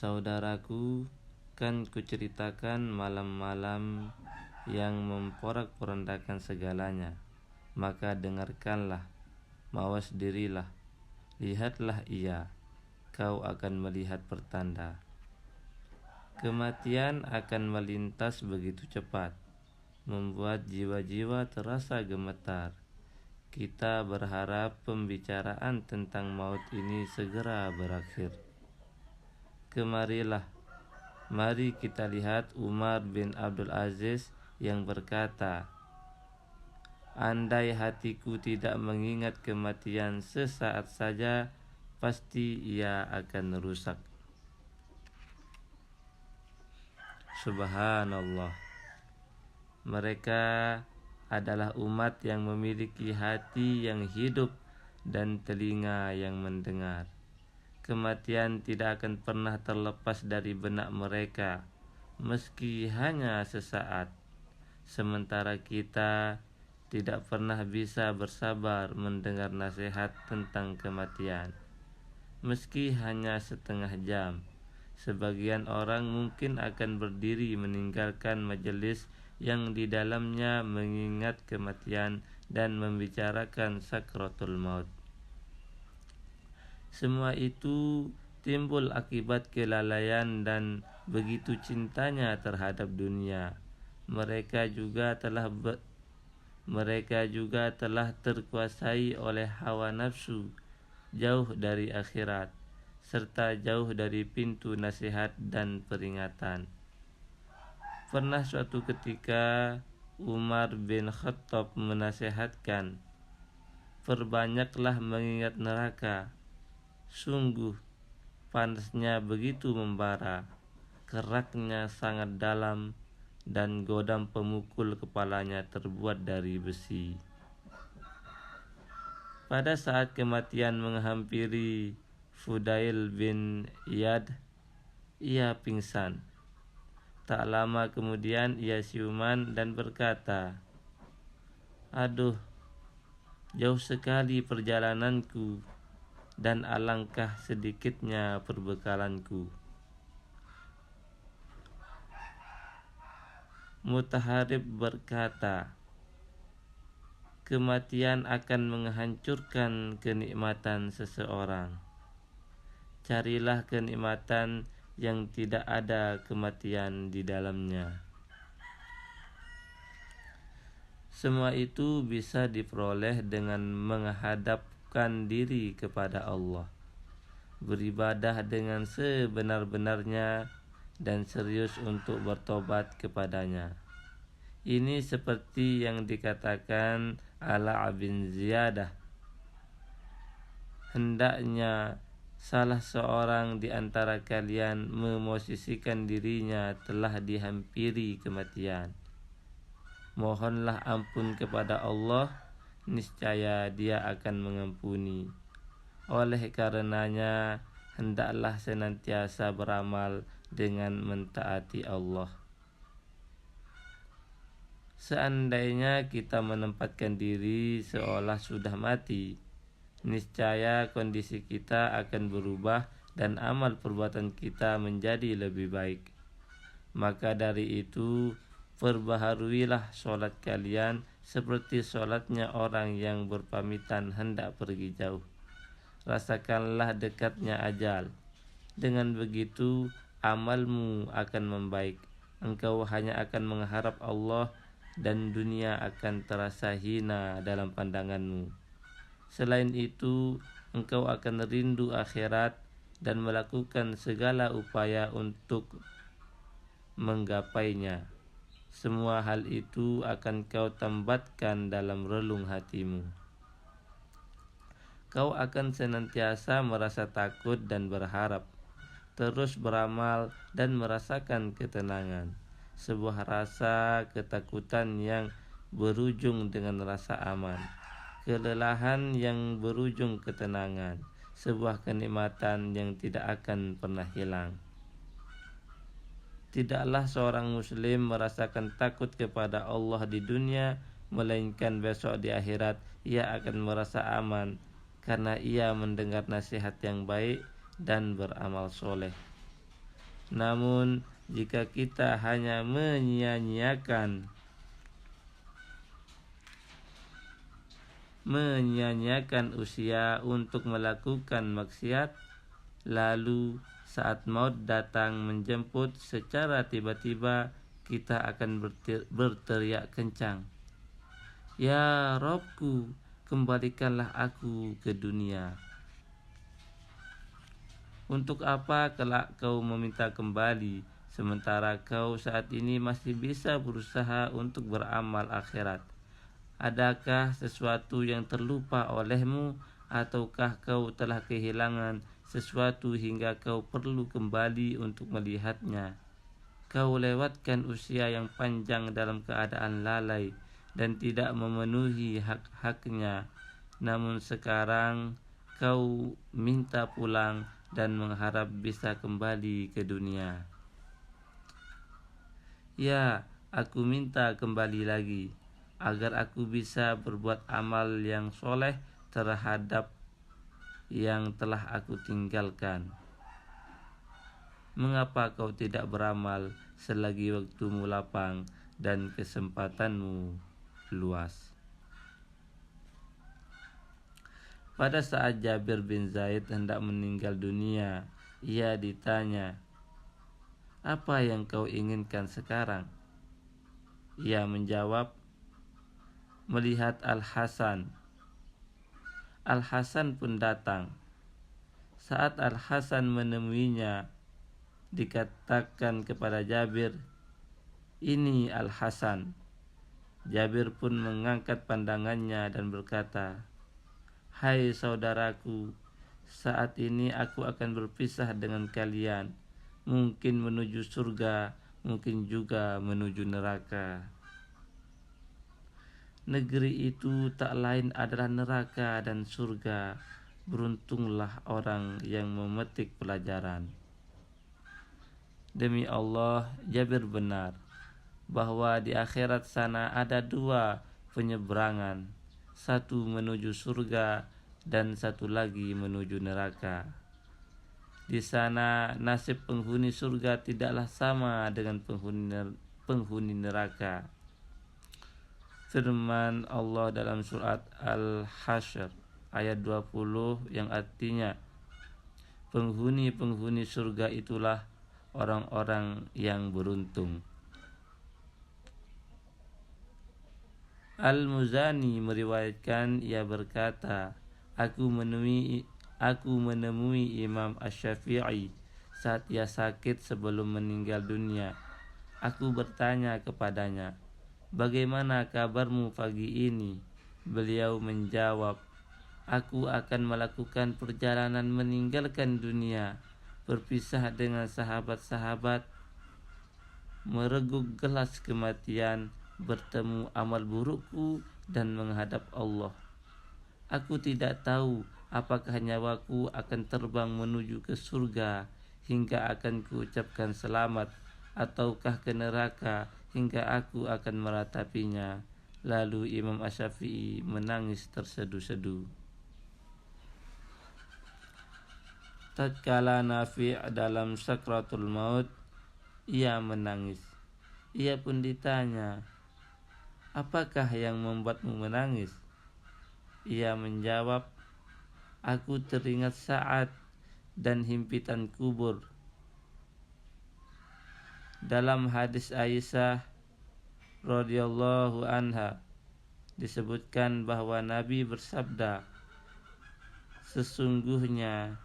Saudaraku, kan kuceritakan malam-malam yang memporak-porandakan segalanya. Maka dengarkanlah, mawas dirilah, lihatlah ia, kau akan melihat pertanda. Kematian akan melintas begitu cepat, membuat jiwa-jiwa terasa gemetar. Kita berharap pembicaraan tentang maut ini segera berakhir. Kemarilah, mari kita lihat Umar bin Abdul Aziz yang berkata, andai hatiku tidak mengingat kematian sesaat saja, pasti ia akan rusak. Subhanallah. Mereka adalah umat yang memiliki hati yang hidup dan telinga yang mendengar. Kematian tidak akan pernah terlepas dari benak mereka, meski hanya sesaat. Sementara kita tidak pernah bisa bersabar mendengar nasihat tentang kematian, meski hanya setengah jam. Sebagian orang mungkin akan berdiri meninggalkan majelis yang di dalamnya mengingat kematian dan membicarakan sakratul maut. Semua itu timbul akibat kelalaian dan begitu cintanya terhadap dunia. Mereka juga telah terkuasai oleh hawa nafsu, jauh dari akhirat, serta jauh dari pintu nasihat dan peringatan. Pernah suatu ketika Umar bin Khattab menasihatkan, perbanyaklah mengingat neraka. Sungguh panasnya begitu membara, keraknya sangat dalam, dan godam pemukul kepalanya terbuat dari besi. Pada saat kematian menghampiri Fudail bin Iyad, ia pingsan. Tak lama kemudian ia siuman dan berkata, aduh, jauh sekali perjalananku, dan alangkah sedikitnya perbekalanku. Mutaharib berkata, kematian akan menghancurkan kenikmatan seseorang. Carilah kenikmatan yang tidak ada kematian di dalamnya. Semua itu bisa diperoleh dengan menghadapkan diri kepada Allah, beribadah dengan sebenar-benarnya, dan serius untuk bertobat kepadanya. Ini seperti yang dikatakan Ala bin Ziyadah, hendaknya salah seorang di antara kalian memosisikan dirinya telah dihampiri kematian. Mohonlah ampun kepada Allah, niscaya Dia akan mengampuni. Oleh karenanya, hendaklah senantiasa beramal dengan mentaati Allah. Seandainya kita menempatkan diri seolah sudah mati, niscaya kondisi kita akan berubah dan amal perbuatan kita menjadi lebih baik. Maka dari itu, perbaharuilah sholat kalian seperti sholatnya orang yang berpamitan hendak pergi jauh. Rasakanlah dekatnya ajal. Dengan begitu, amalmu akan membaik. Engkau hanya akan mengharap Allah, dan dunia akan terasa hina dalam pandanganmu. Selain itu, engkau akan rindu akhirat dan melakukan segala upaya untuk menggapainya. Semua hal itu akan kau tambatkan dalam relung hatimu. Kau akan senantiasa merasa takut dan berharap, terus beramal dan merasakan ketenangan. Sebuah rasa ketakutan yang berujung dengan rasa aman, kelelahan yang berujung ketenangan, sebuah kenikmatan yang tidak akan pernah hilang. Tidaklah seorang muslim merasakan takut kepada Allah di dunia, melainkan besok di akhirat ia akan merasa aman karena ia mendengar nasihat yang baik dan beramal soleh. Namun jika kita hanya menyia-nyiakan usia untuk melakukan maksiat, lalu saat maut datang menjemput secara tiba-tiba, kita akan berteriak kencang, "Ya Robku, kembalikanlah aku ke dunia." Untuk apa kelak kau meminta kembali, sementara kau saat ini masih bisa berusaha untuk beramal akhirat? Adakah sesuatu yang terlupa olehmu, ataukah kau telah kehilangan sesuatu hingga kau perlu kembali untuk melihatnya? Kau lewatkan usia yang panjang dalam keadaan lalai dan tidak memenuhi hak-haknya. Namun sekarang kau minta pulang dan mengharap bisa kembali ke dunia. Ya, aku minta kembali lagi, agar aku bisa berbuat amal yang soleh terhadap yang telah aku tinggalkan. Mengapa kau tidak beramal selagi waktumu lapang dan kesempatanmu luas? Pada saat Jabir bin Zaid hendak meninggal dunia, ia ditanya, "Apa yang kau inginkan sekarang?" Ia menjawab, "Melihat Al-Hasan." Al-Hasan pun datang. Saat Al-Hasan menemuinya, dikatakan kepada Jabir, "Ini Al-Hasan." Jabir pun mengangkat pandangannya dan berkata, "Hai saudaraku, saat ini aku akan berpisah dengan kalian, mungkin menuju surga, mungkin juga menuju neraka. Negeri itu tak lain adalah neraka dan surga. Beruntunglah orang yang memetik pelajaran." Demi Allah, Jabir benar bahwa di akhirat sana ada dua penyeberangan, satu menuju surga dan satu lagi menuju neraka. Di sana nasib penghuni surga tidaklah sama dengan penghuni neraka. Firman Allah dalam surat Al-Hasyr ayat 20 yang artinya, penghuni surga itulah orang-orang yang beruntung. Al-Muzani meriwayatkan, ia berkata, Aku menemui Imam Asy-Syafi'i saat ia sakit sebelum meninggal dunia. Aku bertanya kepadanya, "Bagaimana kabarmu pagi ini?" Beliau menjawab, "Aku akan melakukan perjalanan meninggalkan dunia, berpisah dengan sahabat-sahabat, mereguk gelas kematian, bertemu amal burukku dan menghadap Allah. Aku tidak tahu apakah nyawaku akan terbang menuju ke surga hingga akan kuucapkan selamat, ataukah ke neraka hingga aku akan meratapinya." Lalu Imam Asy-Syafi'i menangis terseduh-seduh. Tatkala Nafi' dalam sakratul maut, ia menangis. Ia pun ditanya, "Apakah yang membuatmu menangis?" Ia menjawab, "Aku teringat Sa'ad dan himpitan kubur." Dalam hadis Aisyah radhiyallahu anha disebutkan bahwa Nabi bersabda, "Sesungguhnya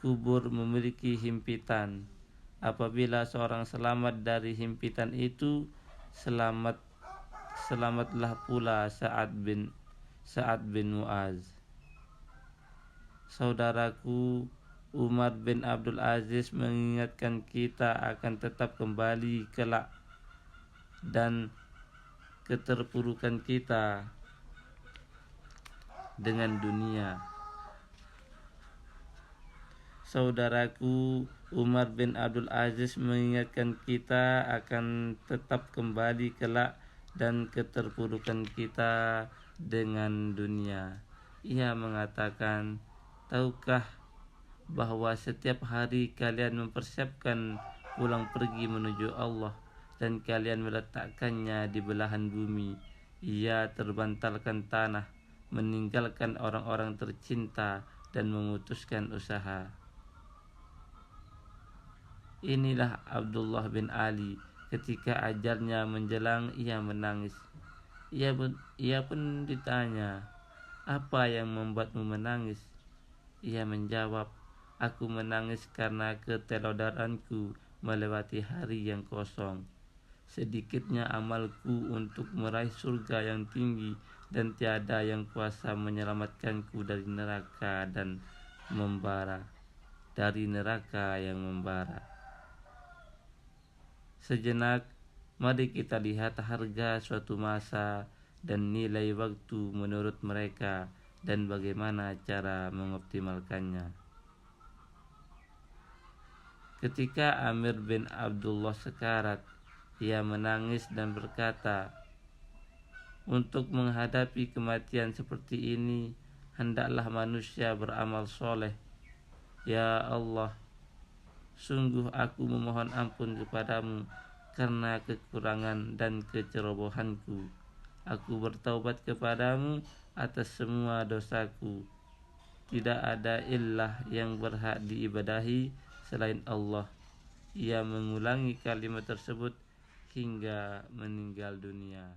kubur memiliki himpitan. Apabila seorang selamat dari himpitan itu, selamatlah pula Sa'ad bin Mu'az." Saudaraku, Umar bin Abdul Aziz mengingatkan kita akan tetap kembali kelak dan keterpurukan kita dengan dunia. Saudaraku, Umar bin Abdul Aziz mengingatkan kita akan tetap kembali kelak dan keterpurukan kita dengan dunia. Ia mengatakan, "Tahukah bahwa setiap hari kalian mempersiapkan pulang pergi menuju Allah, dan kalian meletakkannya di belahan bumi. Ia terbantalkan tanah, meninggalkan orang-orang tercinta dan memutuskan usaha. Inilah Abdullah bin Ali. Ketika ajalnya menjelang, ia menangis. Ia pun ditanya, "Apa yang membuatmu menangis?" Ia menjawab, "Aku menangis karena ketelodaranku melewati hari yang kosong. Sedikitnya amalku untuk meraih surga yang tinggi, dan tiada yang kuasa menyelamatkanku dari neraka yang membara." Sejenak, mari kita lihat harga suatu masa dan nilai waktu menurut mereka, dan bagaimana cara mengoptimalkannya. Ketika Amir bin Abdullah sekarat, ia menangis dan berkata, "Untuk menghadapi kematian seperti ini, hendaklah manusia beramal soleh. Ya Allah, sungguh aku memohon ampun kepadamu karena kekurangan dan kecerobohanku. Aku bertaubat kepadamu atas semua dosaku. Tidak ada ilah yang berhak diibadahi selain Allah." Ia mengulangi kalimat tersebut hingga meninggal dunia.